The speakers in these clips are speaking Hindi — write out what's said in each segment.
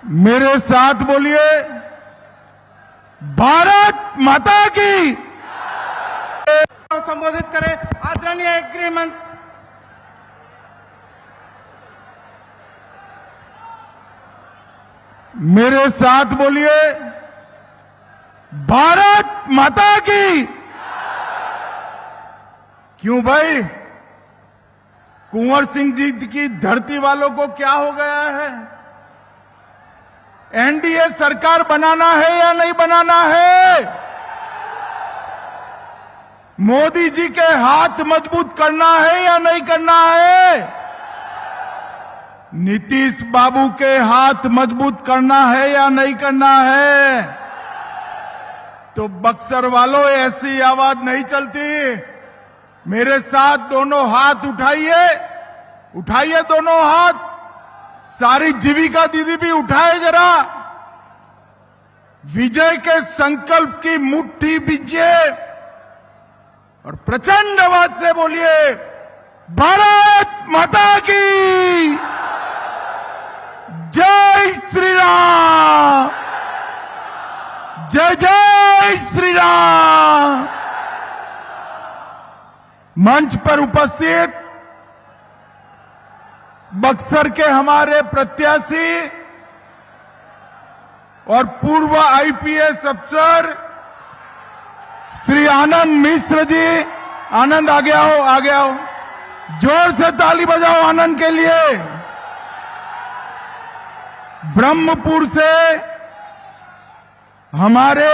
मेरे साथ बोलिए, भारत माता की। संबोधित करें आदरणीय गृह मंत्री। मेरे साथ बोलिए, भारत माता की। क्यों भाई, कुंवर सिंह जी की धरती वालों को क्या हो गया है? एनडीए सरकार बनाना है या नहीं बनाना है? मोदी जी के हाथ मजबूत करना है या नहीं करना है? नीतीश बाबू के हाथ मजबूत करना है या नहीं करना है? तो बक्सर वालों, ऐसी आवाज नहीं चलती। मेरे साथ दोनों हाथ उठाइए, उठाइए दोनों हाथ। सारी जीविका दीदी भी उठाए जरा। विजय के संकल्प की मुट्ठी बीजिए और प्रचंड आवाज से बोलिए, भारत माता की जय श्री राम, जय जय श्री राम। मंच पर उपस्थित बक्सर के हमारे प्रत्याशी और पूर्व आईपीएस अफसर श्री आनंद मिश्र जी, आनंद आगे आओ, आगे आओ। जोर से ताली बजाओ आनंद के लिए। ब्रह्मपुर से हमारे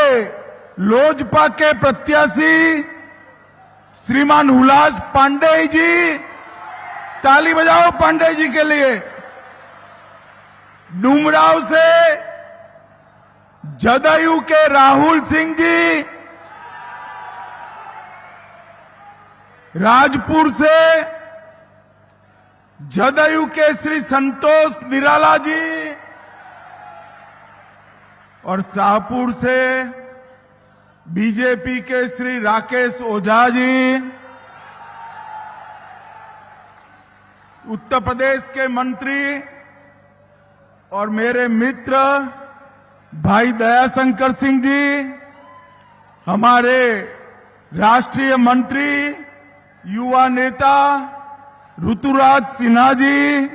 लोजपा के प्रत्याशी श्रीमान हुलास पांडे जी, ताली बजाओ पांडे जी के लिए। डुमराव से जदयू के राहुल सिंह जी, राजपुर से जदयू के श्री संतोष निराला जी और शाहपुर से बीजेपी के श्री राकेश ओझा जी, उत्तर प्रदेश के मंत्री और मेरे मित्र भाई दयाशंकर सिंह जी, हमारे राष्ट्रीय मंत्री युवा नेता ऋतुराज सिन्हा जी,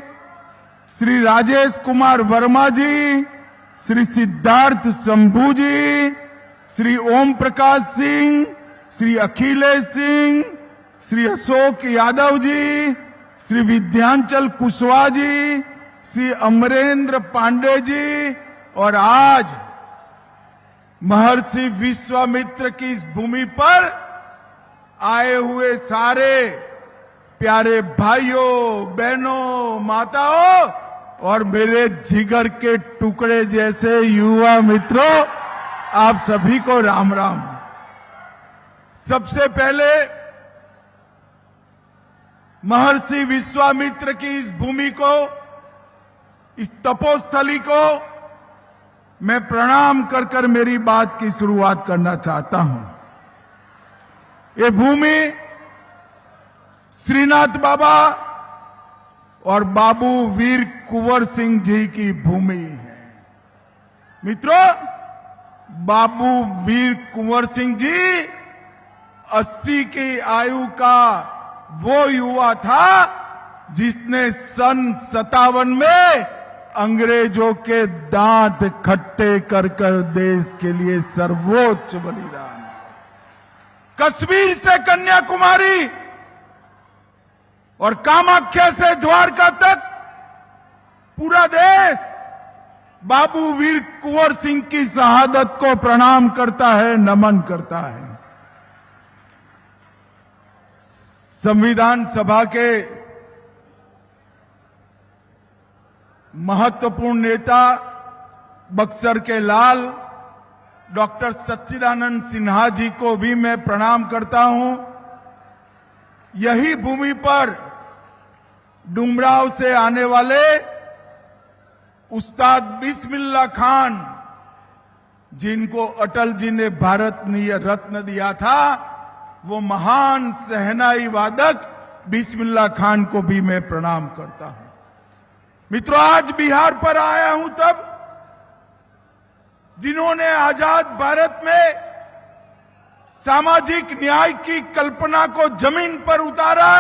श्री राजेश कुमार वर्मा जी, श्री सिद्धार्थ शंभू जी, श्री ओम प्रकाश सिंह, श्री अखिलेश सिंह, श्री अशोक यादव जी, श्री विद्यांचल कुशवाहा जी, श्री अमरेंद्र पांडे जी और आज महर्षि विश्वामित्र की इस भूमि पर आए हुए सारे प्यारे भाइयों, बहनों, माताओं और मेरे जिगर के टुकड़े जैसे युवा मित्रों, आप सभी को राम राम। सबसे पहले महर्षि विश्वामित्र की इस भूमि को, इस तपोस्थली को मैं प्रणाम कर कर मेरी बात की शुरुआत करना चाहता हूं। ये भूमि श्रीनाथ बाबा और बाबू वीर कुंवर सिंह जी की भूमि है। मित्रों, बाबू वीर कुंवर सिंह जी 80 की आयु का वो युवा था जिसने सन 57 में अंग्रेजों के दांत खट्टे कर कर देश के लिए सर्वोच्च बलिदान। कश्मीर से कन्याकुमारी और कामाख्या से द्वारका तक पूरा देश बाबू वीर कुंवर सिंह की शहादत को प्रणाम करता है, नमन करता है। संविधान सभा के महत्वपूर्ण नेता बक्सर के लाल डॉक्टर सच्चिदानंद सिन्हा जी को भी मैं प्रणाम करता हूं। यही भूमि पर डुमराव से आने वाले उस्ताद बिस्मिल्लाह खान, जिनको अटल जी ने भारत रत्न दिया था, वो महान शहनाई वादक बिस्मिल्लाह खान को भी मैं प्रणाम करता हूं। मित्रों, आज बिहार पर आया हूं तब जिन्होंने आजाद भारत में सामाजिक न्याय की कल्पना को जमीन पर उतारा,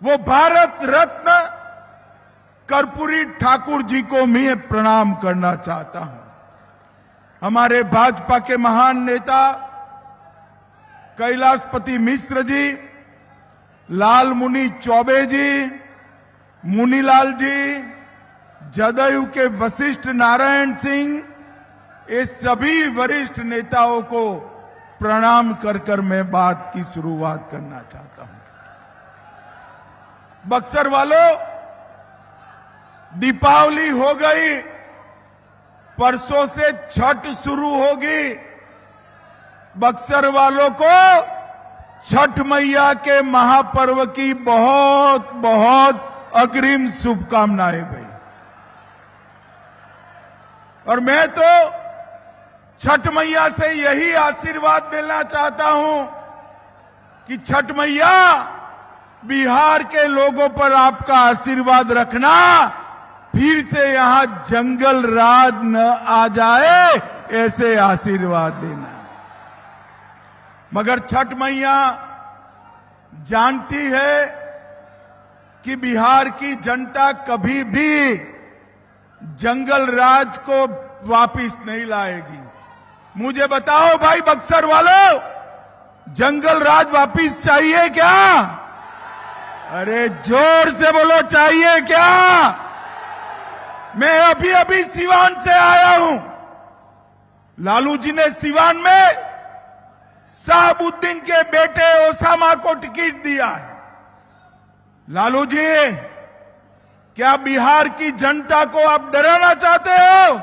वो भारत रत्न कर्पूरी ठाकुर जी को मैं प्रणाम करना चाहता हूं। हमारे भाजपा के महान नेता कैलाशपति मिश्र जी, लाल मुनि चौबे जी, मुनीलाल जी, जदयू के वशिष्ठ नारायण सिंह, ये सभी वरिष्ठ नेताओं को प्रणाम कर मैं बात की शुरुआत करना चाहता हूं। बक्सर वालों, दीपावली हो गई, परसों से छठ शुरू होगी। बक्सर वालों को छठ मैया के महापर्व की बहुत बहुत अग्रिम शुभकामनाएं भाई। और मैं तो छठ मैया से यही आशीर्वाद मिलना चाहता हूं कि छठ मैया बिहार के लोगों पर आपका आशीर्वाद रखना, फिर से यहां जंगल राज न आ जाए, ऐसे आशीर्वाद देना। मगर छठ मैया जानती है कि बिहार की जनता कभी भी जंगल राज को वापिस नहीं लाएगी। मुझे बताओ भाई बक्सर वालों, जंगल राज वापिस चाहिए क्या? अरे जोर से बोलो, चाहिए क्या? मैं अभी अभी सिवान से आया हूं। लालू जी ने सिवान में शहाबुद्दीन के बेटे ओसामा को टिकट दिया है। लालू जी, क्या बिहार की जनता को आप डराना चाहते हो?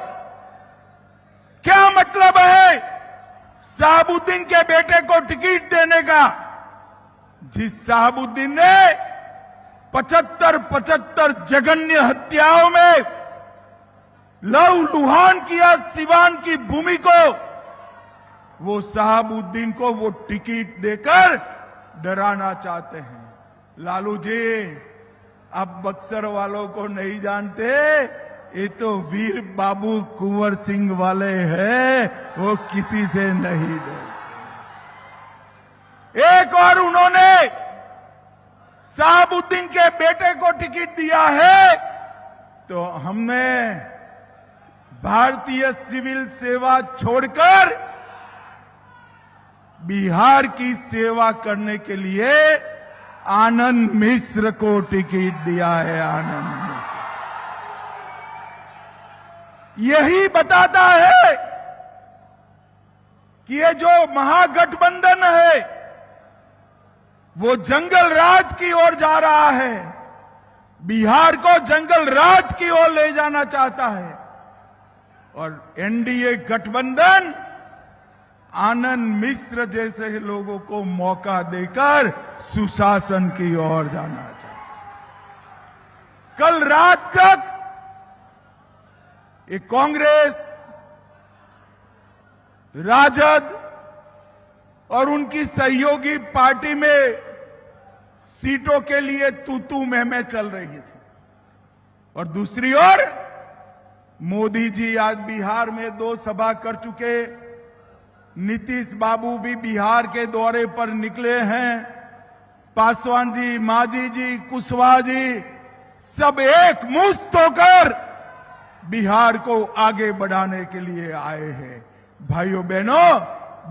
क्या मतलब है शहाबुद्दीन के बेटे को टिकट देने का? जिस शहाबुद्दीन ने 75 जघन्य हत्याओं में लहूलुहान किया सिवान की भूमि को, वो शहाबुद्दीन को वो टिकट देकर डराना चाहते हैं। लालू जी, आप बक्सर वालों को नहीं जानते, ये तो वीर बाबू कुंवर सिंह वाले हैं, वो किसी से नहीं डरते। एक और उन्होंने शहाबुद्दीन के बेटे को टिकट दिया है, तो हमने भारतीय सिविल सेवा छोड़कर बिहार की सेवा करने के लिए आनंद मिश्र को टिकट दिया है। आनंद मिश्र यही बताता है कि ये जो महागठबंधन है वो जंगल राज की ओर जा रहा है, बिहार को जंगल राज की ओर ले जाना चाहता है। और एनडीए गठबंधन आनंद मिश्र जैसे लोगों को मौका देकर सुशासन की ओर जाना चाहता है। कल रात तक ये कांग्रेस, राजद और उनकी सहयोगी पार्टी में सीटों के लिए तू मैं चल रही थी, और दूसरी ओर मोदी जी आज बिहार में 2 सभा कर चुके, नीतीश बाबू भी बिहार के दौरे पर निकले हैं, पासवान जी, मांझी जी, कुशवाहा जी सब एक मुश्त होकर बिहार को आगे बढ़ाने के लिए आए हैं। भाइयों बहनों,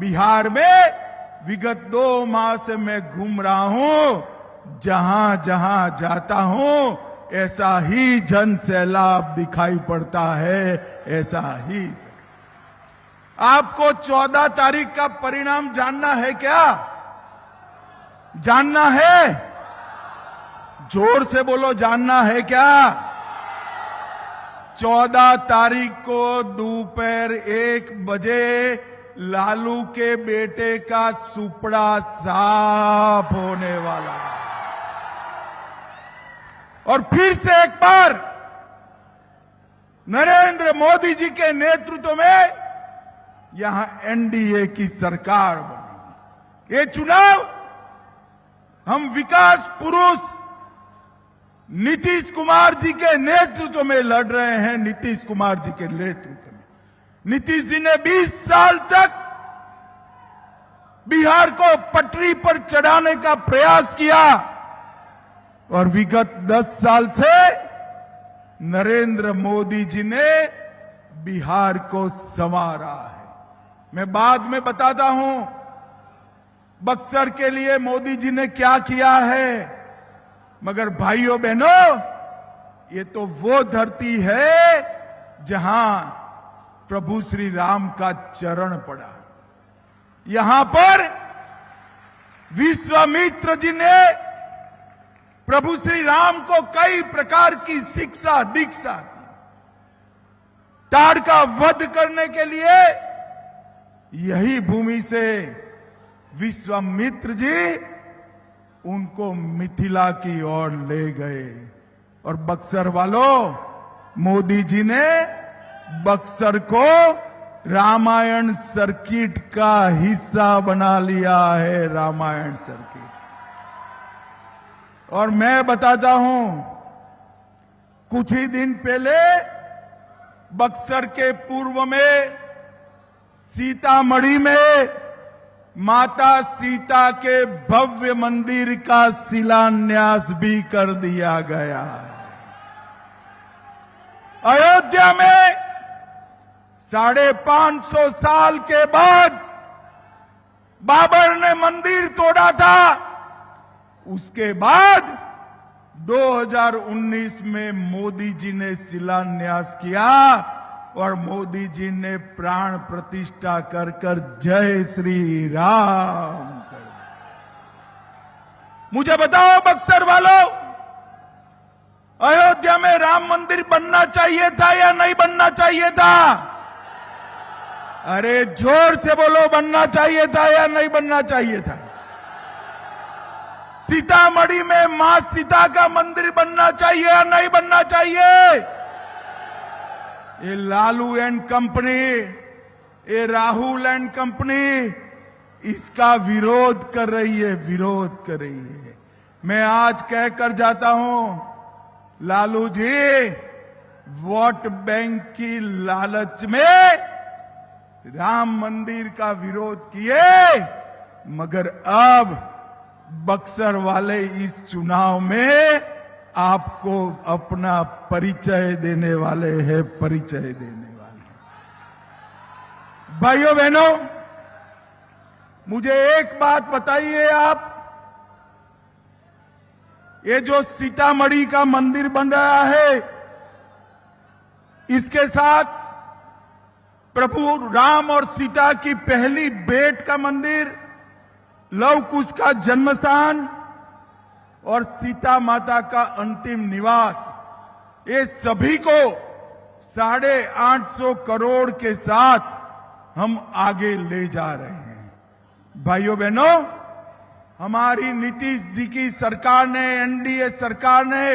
बिहार में विगत 2 माह से मैं घूम रहा हूं, जहां जहां जाता हूं ऐसा ही जन सैलाब दिखाई पड़ता है, ऐसा ही। आपको 14 तारीख का परिणाम जानना है क्या? जानना है? जोर से बोलो, जानना है क्या? 14 तारीख को दोपहर 1 बजे लालू के बेटे का सुपड़ा साफ होने वाला है। और फिर से एक बार नरेंद्र मोदी जी के नेतृत्व में यहां एनडीए की सरकार बनेगी। ये चुनाव हम विकास पुरुष नीतीश कुमार जी के नेतृत्व में लड़ रहे हैं, नीतीश कुमार जी के नेतृत्व में। नीतीश जी ने 20 साल तक बिहार को पटरी पर चढ़ाने का प्रयास किया और विगत 10 साल से नरेंद्र मोदी जी ने बिहार को संवारा है। मैं बाद में बताता हूं बक्सर के लिए मोदी जी ने क्या किया है, मगर भाइयों बहनों, ये तो वो धरती है जहां प्रभु श्री राम का चरण पड़ा। यहां पर विश्वामित्र जी ने प्रभु श्री राम को कई प्रकार की शिक्षा दीक्षा दी। ताड़ का वध करने के लिए यही भूमि से विश्वामित्र जी उनको मिथिला की ओर ले गए और बक्सर वालों, मोदी जी ने बक्सर को रामायण सर्किट का हिस्सा बना लिया है। रामायण सर्किट। और मैं बताता हूं, कुछ ही दिन पहले बक्सर के पूर्व में सीतामढ़ी में माता सीता के भव्य मंदिर का शिलान्यास भी कर दिया गया। अयोध्या में 550 साल के बाद बाबर ने मंदिर तोड़ा था। उसके बाद 2019 में मोदी जी ने शिलान्यास किया और मोदी जी ने प्राण प्रतिष्ठा कर कर जय श्री राम कर। मुझे बताओ बक्सर वालों, अयोध्या में राम मंदिर बनना चाहिए था या नहीं बनना चाहिए था? अरे जोर से बोलो, बनना चाहिए था या नहीं बनना चाहिए था? सीतामढ़ी में मां सीता का मंदिर बनना चाहिए या नहीं बनना चाहिए? ये लालू एंड कंपनी, ये राहुल एंड कंपनी इसका विरोध कर रही है, विरोध कर रही है। मैं आज कहकर जाता हूं, लालू जी वोट बैंक की लालच में राम मंदिर का विरोध किए, मगर अब बक्सर वाले इस चुनाव में आपको अपना परिचय देने वाले हैं, परिचय देने वाले। भाइयों बहनों, मुझे एक बात बताइए आप, ये जो सीतामढ़ी का मंदिर बन रहा है, इसके साथ प्रभु राम और सीता की पहली भेंट का मंदिर, लव कुश का जन्म स्थान और सीता माता का अंतिम निवास, ये सभी को 850 करोड़ के साथ हम आगे ले जा रहे हैं। भाइयों बहनों, हमारी नीतीश जी की सरकार ने, एनडीए सरकार ने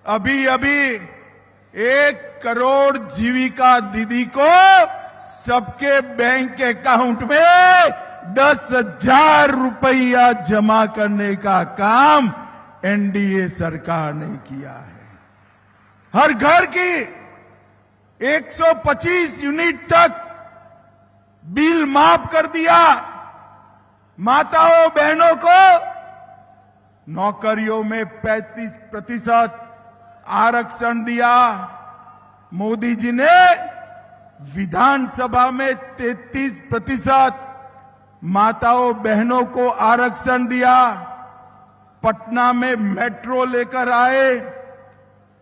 अभी अभी 1 करोड़ जीविका दीदी को सबके बैंक अकाउंट में 10,000 रुपया जमा करने का काम एनडीए सरकार ने किया है। हर घर की 125 यूनिट तक बिल माफ कर दिया। माताओं बहनों को नौकरियों में 35% आरक्षण दिया। मोदी जी ने विधानसभा में 33% माताओं बहनों को आरक्षण दिया। पटना में मेट्रो लेकर आए।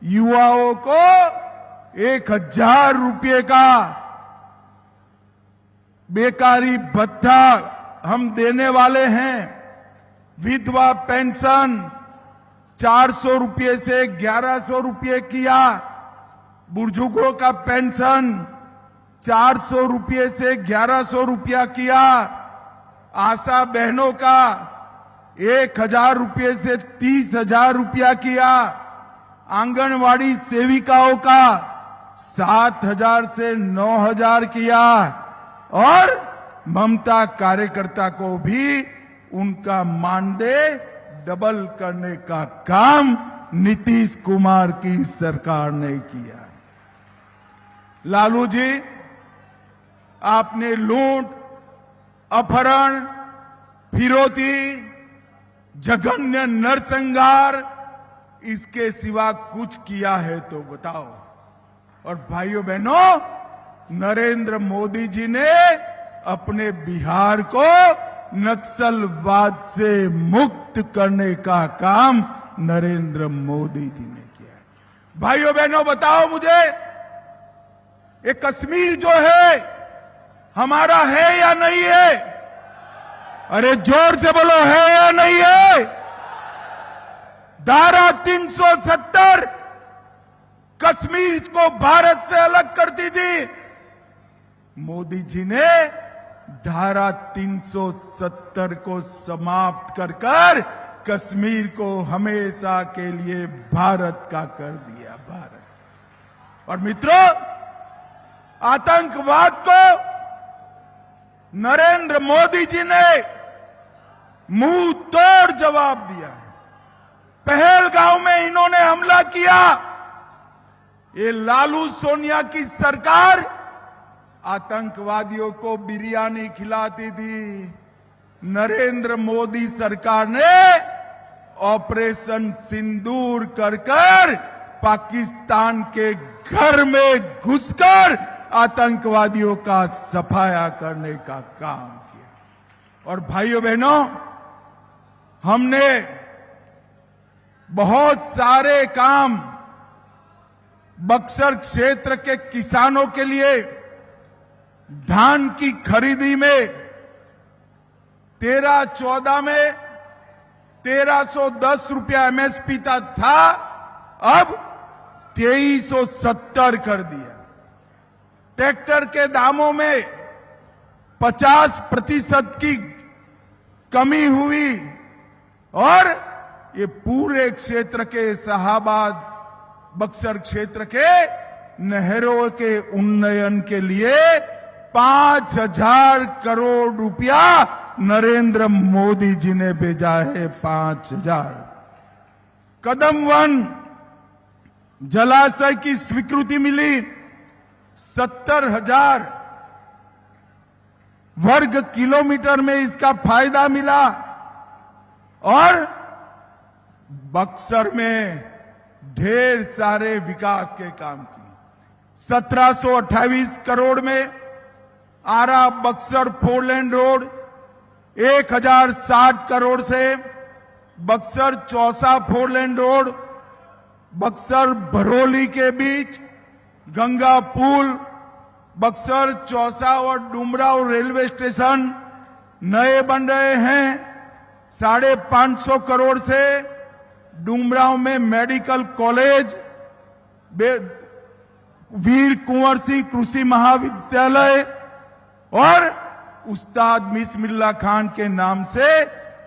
युवाओं को 1,000 रुपये का बेकारी भत्ता हम देने वाले हैं। विधवा पेंशन 400 रुपये से 1100 रुपये किया। बुजुर्गों का पेंशन 400 रुपये से 1100 रुपया किया। आशा बहनों का 1,000 रुपये से 30,000 रुपया किया। आंगनवाड़ी सेविकाओं का 7,000 से 9,000 किया और ममता कार्यकर्ता को भी उनका मानदेय डबल करने का काम नीतीश कुमार की सरकार ने किया। लालू जी आपने लूट, अपहरण, फिरौती, जघन्य नरसंहार, इसके सिवा कुछ किया है तो बताओ। और भाइयों बहनों, नरेंद्र मोदी जी ने अपने बिहार को नक्सलवाद से मुक्त करने का काम नरेंद्र मोदी जी ने किया है। भाइयों बहनों, बताओ मुझे, ये कश्मीर जो है हमारा है या नहीं है? अरे जोर से बोलो, है या नहीं है? धारा 370 कश्मीर को भारत से अलग करती थी। मोदी जी ने धारा 370 को समाप्त कर कश्मीर को हमेशा के लिए भारत का कर दिया। भारत। और मित्रों, आतंकवाद को नरेंद्र मोदी जी ने मुंह तोड़ जवाब दिया है। पहलगांव में इन्होंने हमला किया। ये लालू सोनिया की सरकार आतंकवादियों को बिरयानी खिलाती थी। नरेंद्र मोदी सरकार ने ऑपरेशन सिंदूर कर पाकिस्तान के घर में घुसकर आतंकवादियों का सफाया करने का काम किया। और भाइयों बहनों, हमने बहुत सारे काम बक्सर क्षेत्र के किसानों के लिए धान की खरीदी में 13-14 में 1310 रुपया एमएसपी था, अब 2370 कर दिया। ट्रैक्टर के दामों में 50% की कमी हुई और ये पूरे क्षेत्र के शाहाबाद बक्सर क्षेत्र के नहरों के उन्नयन के लिए 5000 करोड़ रुपया नरेंद्र मोदी जी ने भेजा है। 5000। कदम वन जलाशय की स्वीकृति मिली। 70,000 वर्ग किलोमीटर में इसका फायदा मिला। और बक्सर में ढेर सारे विकास के काम किए। 1728 करोड़ में आरा बक्सर 4 लेन रोड, 1060 करोड़ से बक्सर चौसा 4 लेन रोड, बक्सर भरोली के बीच गंगा पुल, बक्सर चौसा और डुमराव रेलवे स्टेशन नए बन रहे हैं। 550 करोड़ से डुमराव में मेडिकल कॉलेज, वीर कुंवर सिंह कृषि महाविद्यालय और उस्ताद बिस्मिल्लाह खान के नाम से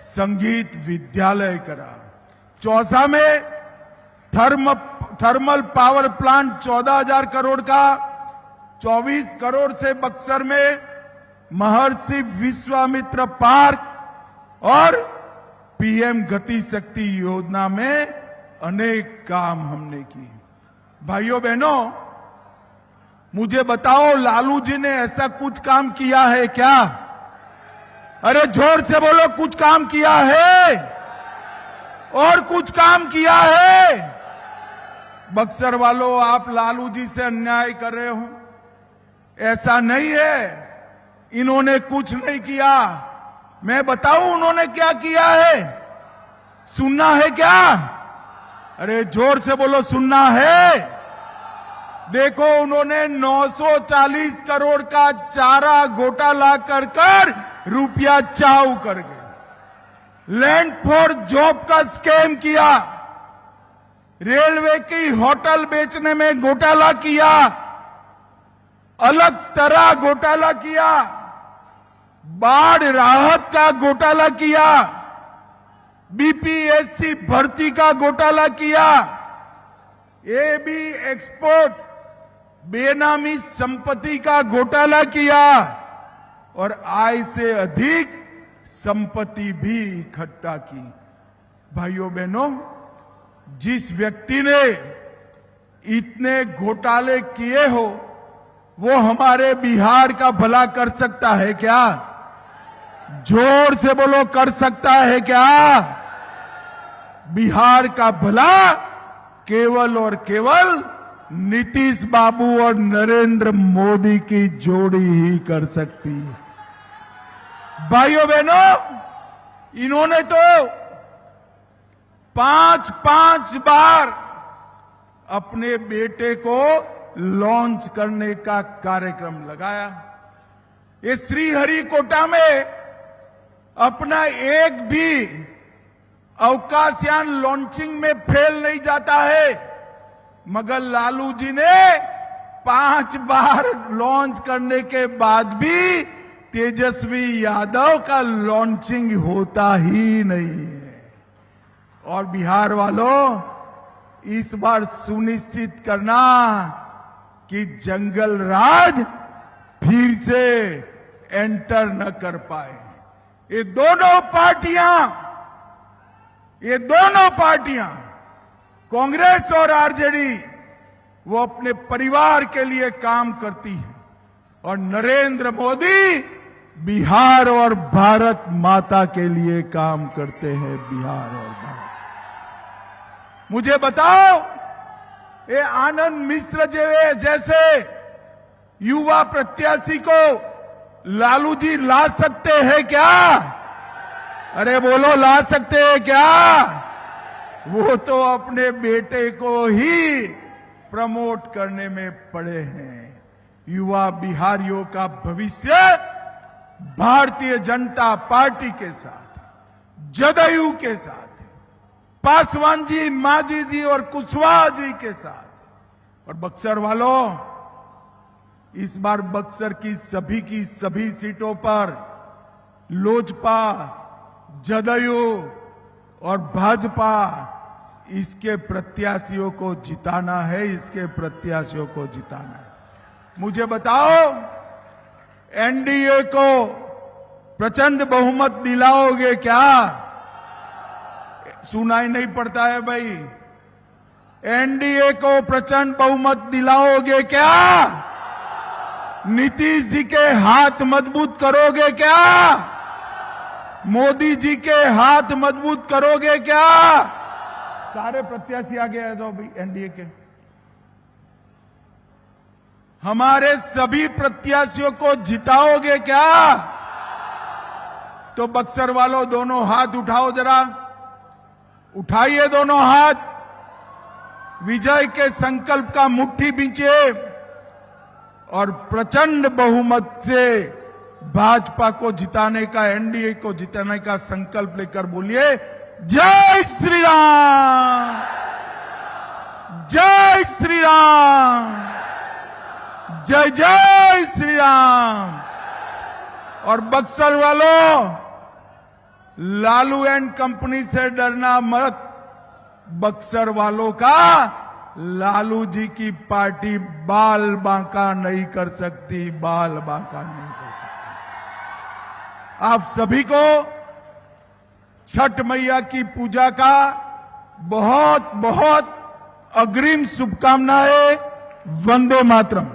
संगीत विद्यालय करा। चौसा में थर्मल पावर प्लांट 14,000 करोड़ का। 24 करोड़ से बक्सर में महर्षि विश्वामित्र पार्क और पीएम गति शक्ति योजना में अनेक काम हमने किए। भाइयों बहनों, मुझे बताओ, लालू जी ने ऐसा कुछ काम किया है क्या? अरे जोर से बोलो, कुछ काम किया है? और कुछ काम किया है? बक्सर वालों, आप लालू जी से अन्याय कर रहे हो। ऐसा नहीं है, इन्होंने कुछ नहीं किया। मैं बताऊं उन्होंने क्या किया है? सुनना है क्या? अरे जोर से बोलो, सुनना है? देखो, उन्होंने 940 करोड़ का चारा घोटाला कर रुपया चाऊ कर गए। लैंड फॉर जॉब का स्कैम किया। रेलवे की होटल बेचने में घोटाला किया। अलग तरह घोटाला किया। बाढ़ राहत का घोटाला किया। बीपीएससी भर्ती का घोटाला किया। एबी एक्सपोर्ट बेनामी संपत्ति का घोटाला किया और आय से अधिक संपत्ति भी इकट्ठा की। भाइयों बहनों, जिस व्यक्ति ने इतने घोटाले किए हो वो हमारे बिहार का भला कर सकता है क्या? जोर से बोलो, कर सकता है क्या? बिहार का भला केवल और केवल नीतीश बाबू और नरेंद्र मोदी की जोड़ी ही कर सकती है। भाइयों बहनों, इन्होंने तो 5 बार अपने बेटे को लॉन्च करने का कार्यक्रम लगाया। ये श्रीहरिकोटा में अपना एक भी अवकाशयान लॉन्चिंग में फेल नहीं जाता है, मगर लालू जी ने 5 बार लॉन्च करने के बाद भी तेजस्वी यादव का लॉन्चिंग होता ही नहीं है। और बिहार वालों, इस बार सुनिश्चित करना कि जंगल राज फिर से एंटर न कर पाए। ये दोनों पार्टियां कांग्रेस और आरजेडी, वो अपने परिवार के लिए काम करती है, और नरेंद्र मोदी बिहार और भारत माता के लिए काम करते हैं। बिहार और भारत। मुझे बताओ, ये आनंद मिश्र जैसे युवा प्रत्याशी को लालू जी ला सकते हैं क्या? अरे बोलो, ला सकते हैं क्या? वो तो अपने बेटे को ही प्रमोट करने में पड़े हैं। युवा बिहारियों का भविष्य भारतीय जनता पार्टी के साथ, जदयू के साथ, पासवान जी, मांझी जी और कुशवाहा जी के साथ। और बक्सर वालों, इस बार बक्सर की सभी सीटों पर लोजपा, जदयू और भाजपा, इसके प्रत्याशियों को जिताना है, इसके प्रत्याशियों को जिताना है। मुझे बताओ, एनडीए को प्रचंड बहुमत दिलाओगे क्या? सुनाई नहीं पड़ता है भाई। एनडीए को प्रचंड बहुमत दिलाओगे क्या? नीतीश जी के हाथ मजबूत करोगे क्या? मोदी जी के हाथ मजबूत करोगे क्या? सारे प्रत्याशी आगे आ जाओ भाई एनडीए के। हमारे सभी प्रत्याशियों को जिताओगे क्या? तो बक्सर वालों, दोनों हाथ उठाओ जरा, उठाइए दोनों हाथ। विजय के संकल्प का मुट्ठी बींचिए और प्रचंड बहुमत से भाजपा को जिताने का, एनडीए को जिताने का संकल्प लेकर बोलिए, जय श्री राम, जय श्री राम, जय जय श्री राम। और बक्सर वालों, लालू एंड कंपनी से डरना मत। बक्सर वालों का लालू जी की पार्टी बाल बांका नहीं कर सकती, बाल बांका नहीं कर सकती। आप सभी को छठ मैया की पूजा का बहुत बहुत अग्रिम शुभकामनाएं। वंदे मातरम।